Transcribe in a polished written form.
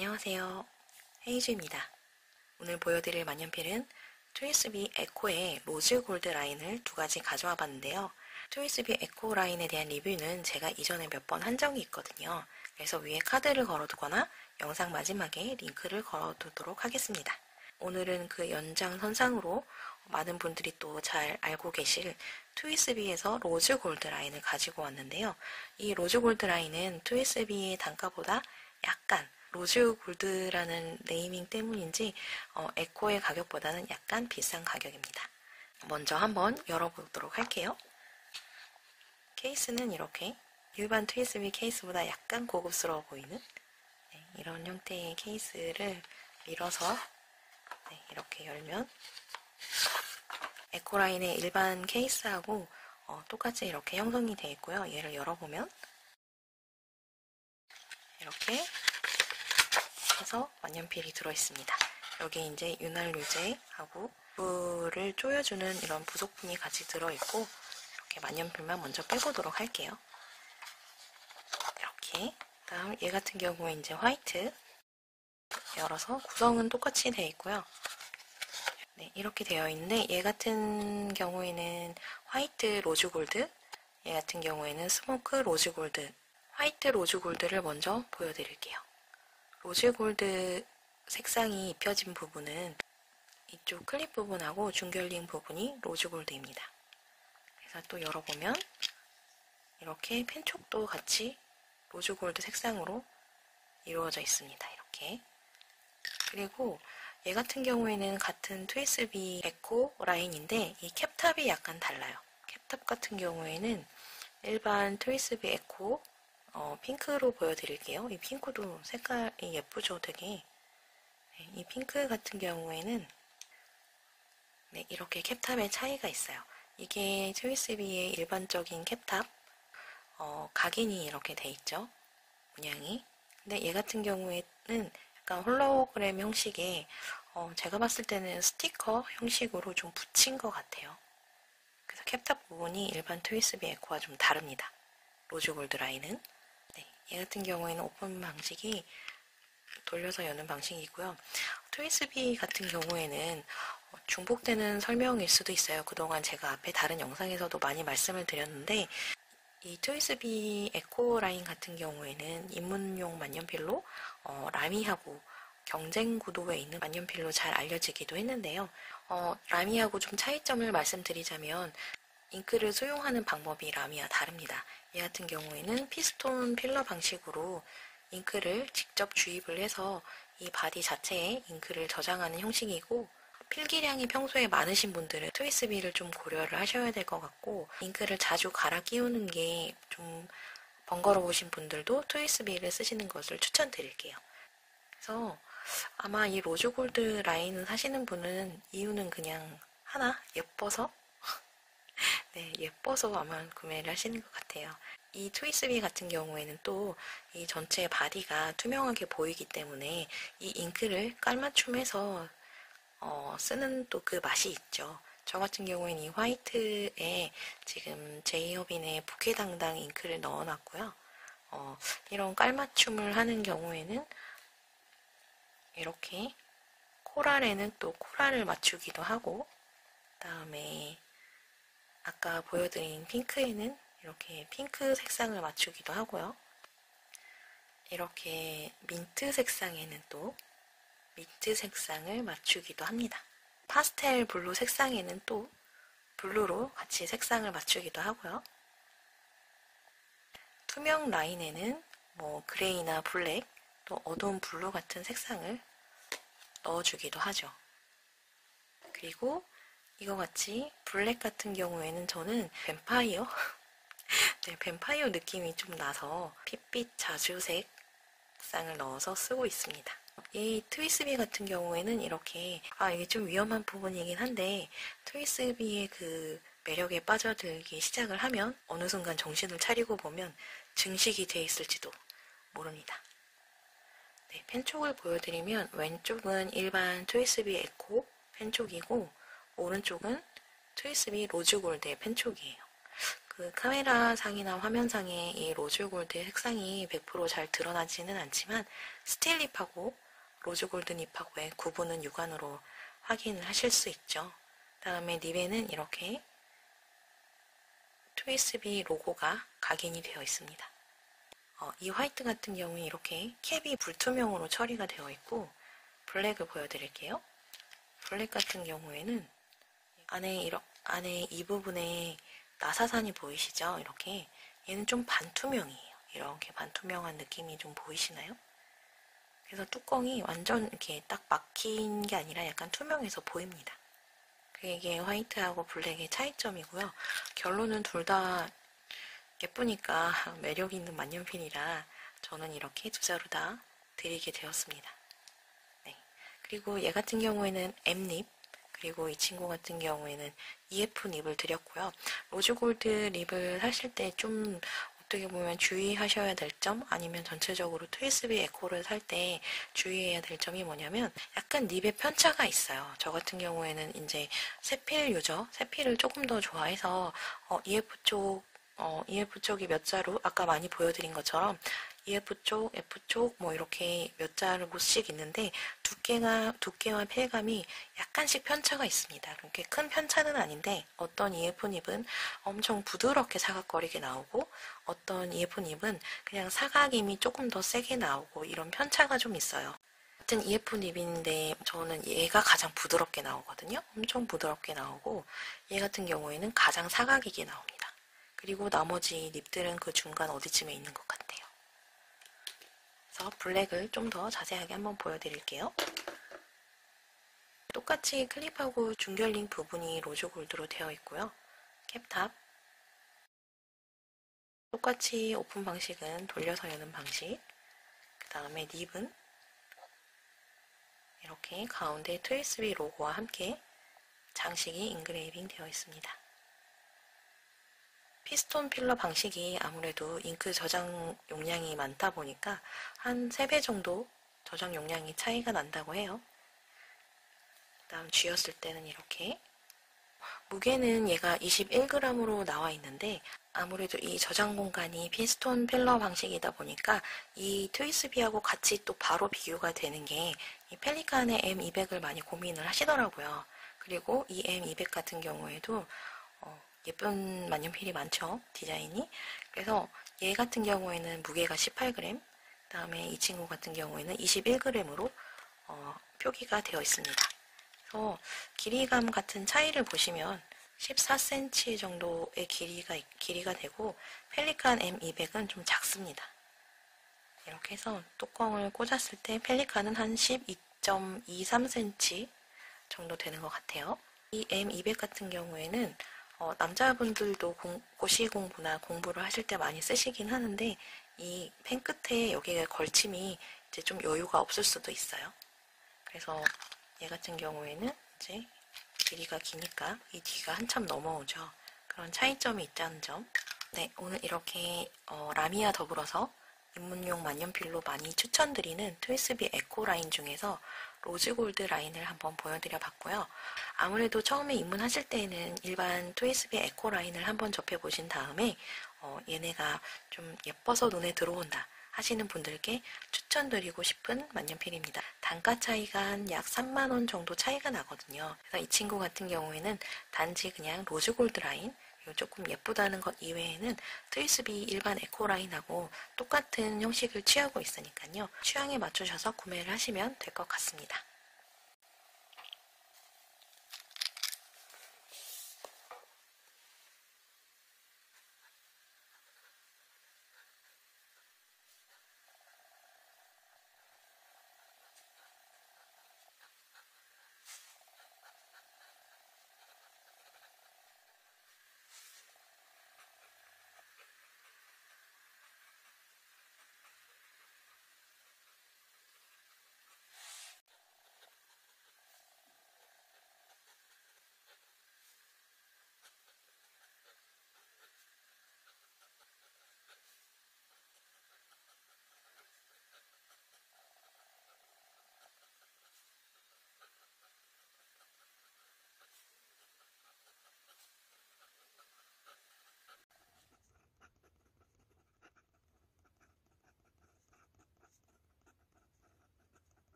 안녕하세요. 헤이즈입니다. 오늘 보여드릴 만년필은 트위스비 에코의 로즈 골드 라인을 두 가지 가져와 봤는데요. 트위스비 에코 라인에 대한 리뷰는 제가 이전에 몇 번 한 적이 있거든요. 그래서 위에 카드를 걸어두거나 영상 마지막에 링크를 걸어두도록 하겠습니다. 오늘은 그 연장선상으로 많은 분들이 또 잘 알고 계실 트위스비에서 로즈 골드 라인을 가지고 왔는데요. 이 로즈 골드 라인은 트위스비의 단가보다 약간 로즈 골드라는 네이밍 때문인지 에코의 가격보다는 약간 비싼 가격입니다. 먼저 한번 열어보도록 할게요. 케이스는 이렇게 일반 트위스비 케이스보다 약간 고급스러워 보이는 이런 형태의 케이스를 밀어서 이렇게 열면 에코라인의 일반 케이스하고 똑같이 이렇게 형성이 되어 있고요. 얘를 열어보면 이렇게 해서 만년필이 들어있습니다. 여기 이제 윤활유제하고 물을 조여주는 이런 부속품이 같이 들어있고 이렇게 만년필만 먼저 빼보도록 할게요. 이렇게 다음 얘 같은 경우에 이제 화이트 열어서 구성은 똑같이 되어 있고요. 네, 이렇게 되어 있는데 얘 같은 경우에는 화이트 로즈 골드, 얘 같은 경우에는 스모크 로즈 골드, 화이트 로즈 골드를 먼저 보여드릴게요. 로즈 골드 색상이 입혀진 부분은 이쪽 클립 부분하고 중결링 부분이 로즈 골드입니다. 그래서 또 열어보면 이렇게 펜촉도 같이 로즈 골드 색상으로 이루어져 있습니다. 이렇게. 그리고 얘 같은 경우에는 같은 트위스비 에코 라인인데 이 캡탑이 약간 달라요. 캡탑 같은 경우에는 일반 트위스비 에코 핑크로 보여드릴게요. 이 핑크도 색깔이 예쁘죠, 되게. 이 핑크 같은 경우에는 이렇게 캡탑의 차이가 있어요. 이게 트위스비의 일반적인 캡탑, 각인이 이렇게 돼 있죠, 문양이. 근데 얘 같은 경우에는 약간 홀로그램 형식의 제가 봤을 때는 스티커 형식으로 좀 붙인 것 같아요. 그래서 캡탑 부분이 일반 트위스비 에코와 좀 다릅니다. 로즈 골드 라인은. 얘 같은 경우에는 오픈 방식이 돌려서 여는 방식이고요. 트위스비 같은 경우에는 중복되는 설명일 수도 있어요. 그동안 제가 앞에 다른 영상에서도 많이 말씀을 드렸는데 이 트위스비 에코 라인 같은 경우에는 입문용 만년필로 라미하고 경쟁 구도에 있는 만년필로 잘 알려지기도 했는데요. 라미하고 좀 차이점을 말씀드리자면 잉크를 수용하는 방법이 라미와 다릅니다. 얘 같은 경우에는 피스톤 필러 방식으로 잉크를 직접 주입을 해서 이 바디 자체에 잉크를 저장하는 형식이고, 필기량이 평소에 많으신 분들은 트위스비를 좀 고려를 하셔야 될 것 같고, 잉크를 자주 갈아 끼우는 게 좀 번거로우신 분들도 트위스비를 쓰시는 것을 추천드릴게요. 그래서 아마 이 로즈 골드 라인을 사시는 분은 이유는 그냥 하나, 예뻐서 예뻐서 아마 구매를 하시는 것 같아요. 이 트위스비 같은 경우에는 또 이 전체 바디가 투명하게 보이기 때문에 이 잉크를 깔맞춤해서 쓰는 또 그 맛이 있죠. 저 같은 경우에는 이 화이트에 지금 제이홉인의 부케당당 잉크를 넣어놨고요. 이런 깔맞춤을 하는 경우에는 이렇게 코랄에는 또 코랄을 맞추기도 하고, 그다음에 아까 보여드린 핑크에는 이렇게 핑크 색상을 맞추기도 하고요. 이렇게 민트 색상에는 또 민트 색상을 맞추기도 합니다. 파스텔 블루 색상에는 또 블루로 같이 색상을 맞추기도 하고요. 투명 라인에는 뭐 그레이나 블랙, 또 어두운 블루 같은 색상을 넣어주기도 하죠. 그리고 이거 같이 블랙 같은 경우에는 저는 뱀파이어 뱀파이어 느낌이 좀 나서 핏빛 자주색 색상을 넣어서 쓰고 있습니다. 이 트위스비 같은 경우에는 이렇게 이게 좀 위험한 부분이긴 한데, 트위스비의 그 매력에 빠져들기 시작을 하면 어느 순간 정신을 차리고 보면 증식이 돼 있을지도 모릅니다. 펜촉을 보여드리면 왼쪽은 일반 트위스비 에코 펜촉이고 오른쪽은 트위스비 로즈 골드의 펜촉이에요. 그 카메라상이나 화면상에 이 로즈골드 색상이 100% 잘 드러나지는 않지만 스틸립하고 로즈골드 립하고의 구분은 육안으로 확인을 하실 수 있죠. 다음에 립에는 이렇게 트위스비 로고가 각인이 되어 있습니다. 이 화이트 같은 경우에 이렇게 캡이 불투명으로 처리가 되어 있고, 블랙을 보여드릴게요. 블랙 같은 경우에는 안에 이 부분에 나사산이 보이시죠? 이렇게 얘는 좀 반투명이에요. 이렇게 반투명한 느낌이 좀 보이시나요? 그래서 뚜껑이 완전 이렇게 딱 막힌 게 아니라 약간 투명해서 보입니다. 이게 화이트하고 블랙의 차이점이고요. 결론은 둘 다 예쁘니까 매력 있는 만년필이라 저는 이렇게 두 자루 다 드리게 되었습니다. 네. 그리고 얘 같은 경우에는 M립, 그리고 이 친구 같은 경우에는 EF 립을 드렸고요. 로즈골드 립을 사실 때 좀 어떻게 보면 주의하셔야 될 점, 아니면 전체적으로 트위스비 에코를 살 때 주의해야 될 점이 뭐냐면 약간 립의 편차가 있어요. 저 같은 경우에는 이제 세필 유저, 세필을 조금 더 좋아해서 EF 쪽이 몇 자루, 아까 많이 보여드린 것처럼 EF 쪽, F 쪽 뭐 이렇게 몇 자루씩 있는데 두께와 필감이 약간씩 편차가 있습니다. 그렇게 큰 편차는 아닌데 어떤 EF 닙은 엄청 부드럽게 사각거리게 나오고 어떤 EF 닙은 그냥 사각임이 조금 더 세게 나오고 이런 편차가 좀 있어요. 같은 EF 닙인데 저는 얘가 가장 부드럽게 나오거든요. 엄청 부드럽게 나오고 얘 같은 경우에는 가장 사각이게 나옵니다. 그리고 나머지 립들은 그 중간 어디쯤에 있는 것 같아요. 그래서 블랙을 좀 더 자세하게 한번 보여드릴게요. 똑같이 클립하고 중결링 부분이 로즈골드로 되어 있고요. 캡탑 똑같이 오픈 방식은 돌려서 여는 방식, 그 다음에 립은 이렇게 가운데 트위스비 로고와 함께 장식이 인그레이빙 되어 있습니다. 피스톤 필러 방식이 아무래도 잉크 저장 용량이 많다 보니까 한 3배 정도 저장 용량이 차이가 난다고 해요. 그 다음 쥐었을 때는 이렇게 무게는 얘가 21g으로 나와 있는데 아무래도 이 저장 공간이 피스톤 필러 방식이다 보니까 이 트위스비하고 같이 또 바로 비교가 되는 게 이 펠리칸의 M200을 많이 고민을 하시더라고요. 그리고 이 M200 같은 경우에도 예쁜 만년필이 많죠, 디자인이. 그래서 얘 같은 경우에는 무게가 18g, 그 다음에 이 친구 같은 경우에는 21g으로 표기가 되어 있습니다. 그래서 길이감 같은 차이를 보시면 14cm 정도의 길이가 되고 펠리칸 M200은 좀 작습니다. 이렇게 해서 뚜껑을 꽂았을 때 펠리칸은 한 12.23cm 정도 되는 것 같아요. 이 M200 같은 경우에는 남자분들도 고시 공부나 공부를 하실 때 많이 쓰시긴 하는데 이 펜 끝에 여기에 걸침이 이제 좀 여유가 없을 수도 있어요. 그래서 얘 같은 경우에는 이제 길이가 기니까 이 뒤가 한참 넘어오죠. 그런 차이점이 있다는 점. 네, 오늘 이렇게 라미와 더불어서 입문용 만년필로 많이 추천드리는 트위스비 에코 라인 중에서 로즈골드 라인을 한번 보여드려 봤고요. 아무래도 처음에 입문하실 때는 일반 트위스비 에코 라인을 한번 접해보신 다음에 얘네가 좀 예뻐서 눈에 들어온다 하시는 분들께 추천드리고 싶은 만년필입니다. 단가 차이가 한 약 3만원 정도 차이가 나거든요. 그래서 이 친구 같은 경우에는 단지 그냥 로즈골드 라인, 그리고 조금 예쁘다는 것 이외에는 트위스비 일반 에코 라인하고 똑같은 형식을 취하고 있으니까요. 취향에 맞추셔서 구매를 하시면 될 것 같습니다.